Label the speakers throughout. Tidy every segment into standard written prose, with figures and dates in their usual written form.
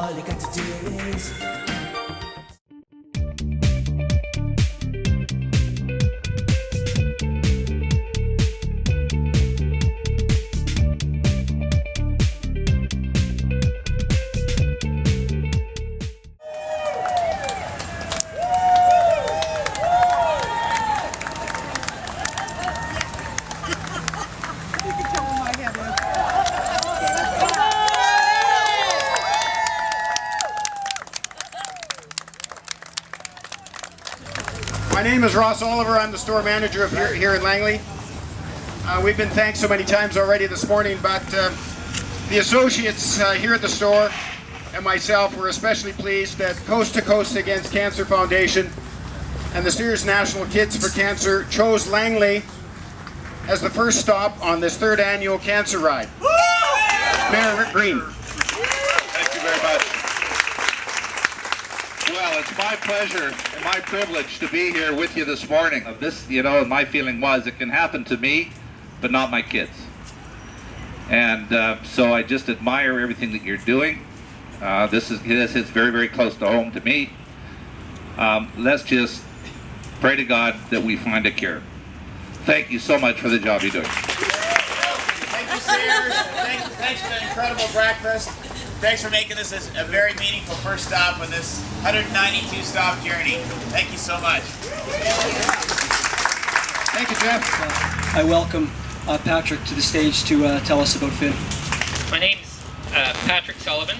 Speaker 1: all you got to do is
Speaker 2: My name is Ross Oliver. I'm the store manager of here in Langley. We've been thanked so many times already this morning, but the associates here at the store and myself were especially pleased that Coast to Coast Against Cancer Foundation and the Sears National Kids for Cancer chose Langley as the first stop on this third annual cancer ride. Mayor Green.
Speaker 3: Thank you very much. Well, it's my pleasure and my privilege to be here with you this morning. This, you know, my feeling was it can happen to me, but not my kids. And so I just admire everything that you're doing. This hits very, very close to home to me. Let's just pray to God that we find a cure. Thank you so much for the job you're doing.
Speaker 4: Thank you, Sears. Thanks for the incredible breakfast. Thanks for making this a very meaningful first stop on this 192 stop journey. Thank you so much.
Speaker 2: Thank you, Jeff.
Speaker 5: I welcome Patrick to the stage to tell us about Finn.
Speaker 6: My name's Patrick Sullivan,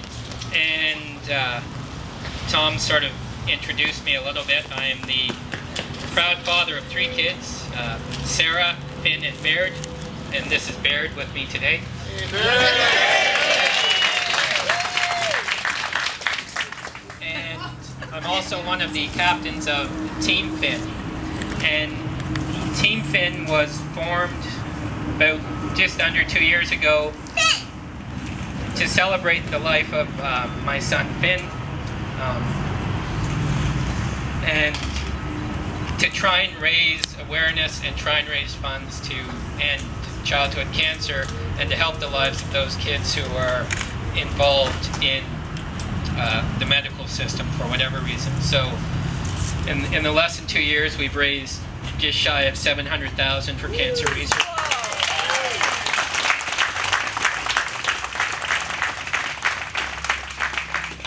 Speaker 6: and Tom sort of introduced me a little bit. I am the proud father of 3 kids, Sarah, Finn, and Baird, and this is Baird with me today. And I'm also one of the captains of Team Finn, and Team Finn was formed about just under 2 years ago to celebrate the life of my son Finn, and to try and raise awareness and try and raise funds to end childhood cancer and to help the lives of those kids who are involved in the medical system for whatever reason. So in the less than 2 years, we've raised just shy of $700,000 for cancer research.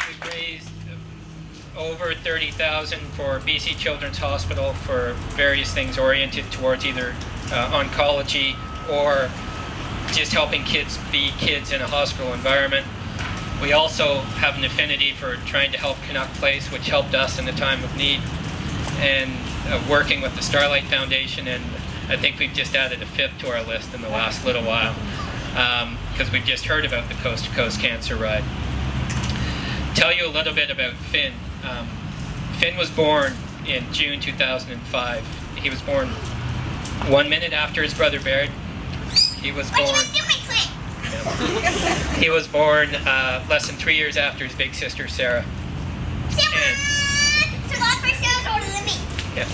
Speaker 6: We've raised over $30,000 for BC Children's Hospital for various things oriented towards either oncology or just helping kids be kids in a hospital environment. We also have an affinity for trying to help Canuck Place, which helped us in a time of need, and working with the Starlight Foundation, and I think we've just added a 5th to our list in the last little while, because we've just heard about the Coast to Coast Cancer Ride. Tell you a little bit about Finn. Finn was born in June 2005. He was born 1 minute after his brother Baird. He was born. He was born less than 3 years after his big sister Sarah. Yeah.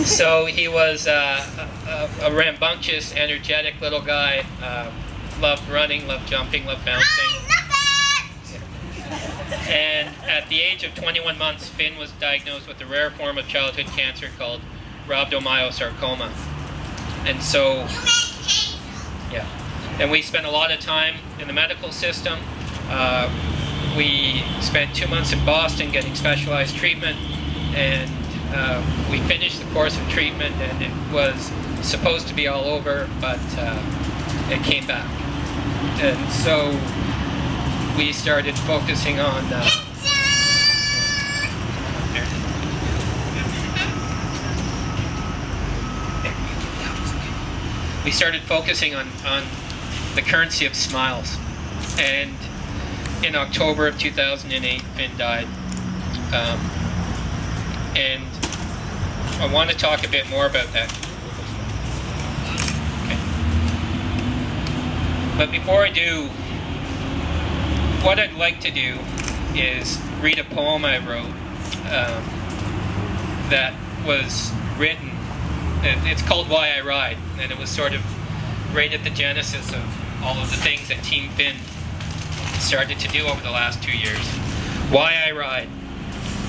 Speaker 6: So he was a rambunctious, energetic little guy. Loved running, loved jumping, loved bouncing. And at the age of 21 months, Finn was diagnosed with a rare form of childhood cancer called rhabdomyosarcoma. And so, yeah. And we spent a lot of time in the medical system. We spent 2 months in Boston getting specialized treatment, and we finished the course of treatment, and it was supposed to be all over, but it came back. And so we started focusing on the currency of smiles. And in October of 2008, Finn died. And I want to talk a bit more about that. Okay. But before I do, what I'd like to do is read a poem I wrote that was written. It's called Why I Ride, and it was sort of right at the genesis of all of the things that Team Finn started to do over the last 2 years. Why I ride?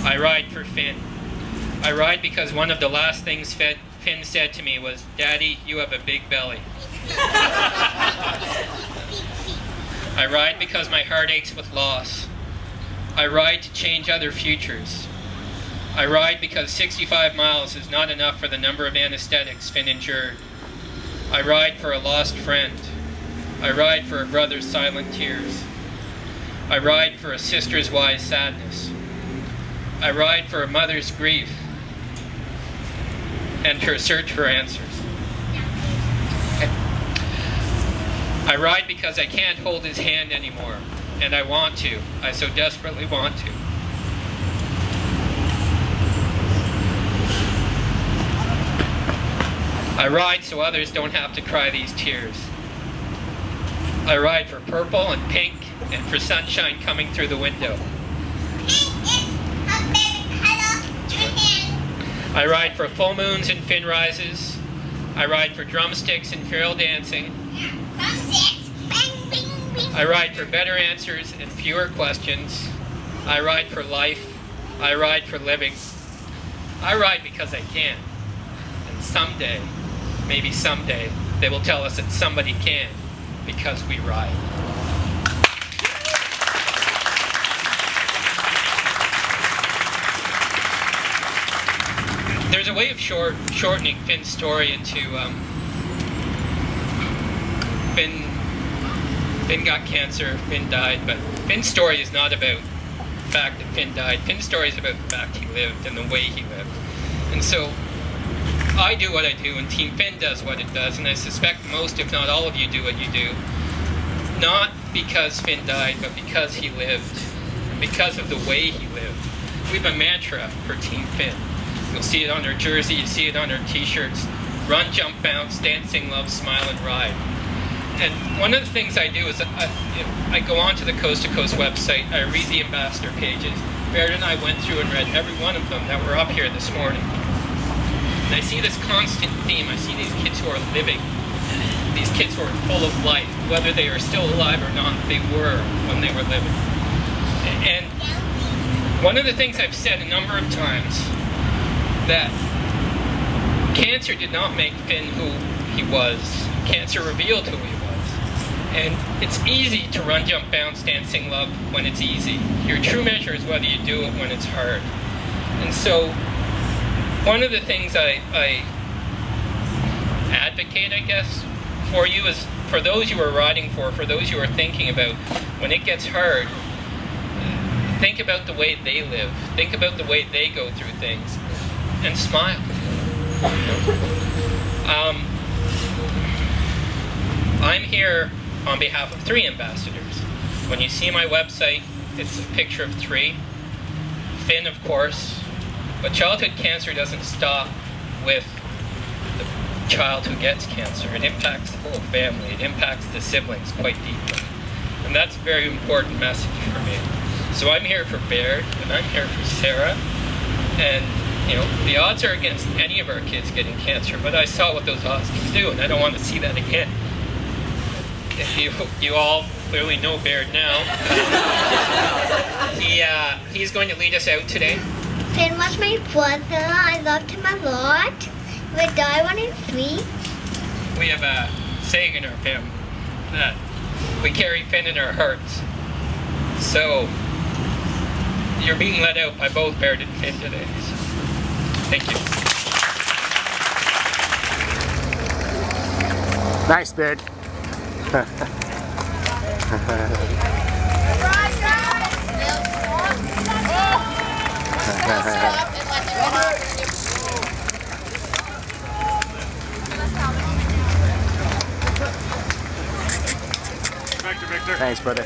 Speaker 6: I ride for Finn. I ride because one of the last things Finn said to me was, "Daddy, you have a big belly." I ride because my heart aches with loss. I ride to change other futures. I ride because 65 miles is not enough for the number of anesthetics Finn endured. I ride for a lost friend. I ride for a brother's silent tears. I ride for a sister's wise sadness. I ride for a mother's grief and her search for answers. I ride because I can't hold his hand anymore, and I want to. I so desperately want to. I ride so others don't have to cry these tears. I ride for purple and pink and for sunshine coming through the window. I ride for full moons and fin rises. I ride for drumsticks and feral dancing. I ride for better answers and fewer questions. I ride for life. I ride for living. I ride because I can. And someday, maybe someday, they will tell us that somebody can because we ride. There's a way of shortening Finn's story into Finn got cancer, Finn died, but Finn's story is not about the fact that Finn died. Finn's story is about the fact he lived and the way he lived. And so I do what I do and Team Finn does what it does, and I suspect most, if not all of you, do what you do. Not because Finn died, but because he lived, because of the way he lived. We have a mantra for Team Finn. You'll see it on our jersey, you see it on our t-shirts. Run, jump, bounce, dancing, love, smile, and ride. And one of the things I do is I go onto the Coast to Coast website, I read the ambassador pages. Baird and I went through and read every one of them that were up here this morning. And I see this constant theme. I see these kids who are living. These kids who are full of life. Whether they are still alive or not, they were when they were living. And one of the things I've said a number of times, that cancer did not make Finn who he was. Cancer revealed who he was. And it's easy to run, jump, bounce, dance, sing, love when it's easy. Your true measure is whether you do it when it's hard. And so one of the things I advocate, I guess, for you is for those you are riding for those you are thinking about, when it gets hard, think about the way they live. Think about the way they go through things. And smile. I'm here on behalf of 3 ambassadors. When you see my website, it's a picture of 3. Finn, of course. But childhood cancer doesn't stop with the child who gets cancer. It impacts the whole family. It impacts the siblings quite deeply. And that's a very important message for me. So I'm here for Baird, and I'm here for Sarah. And you know, the odds are against any of our kids getting cancer, but I saw what those odds can do, and I don't want to see that again. You all clearly know Baird now. He's going to lead us out today.
Speaker 1: Finn was my brother. I loved him a lot. He would die when I'm 3.
Speaker 6: We have a saying in our family that we carry Finn in our hearts. So you're being led out by both Baird and Finn today. So. Thank you.
Speaker 2: Nice, Baird. Thanks, brother.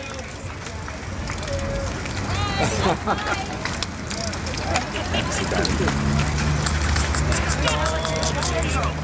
Speaker 2: Thanks,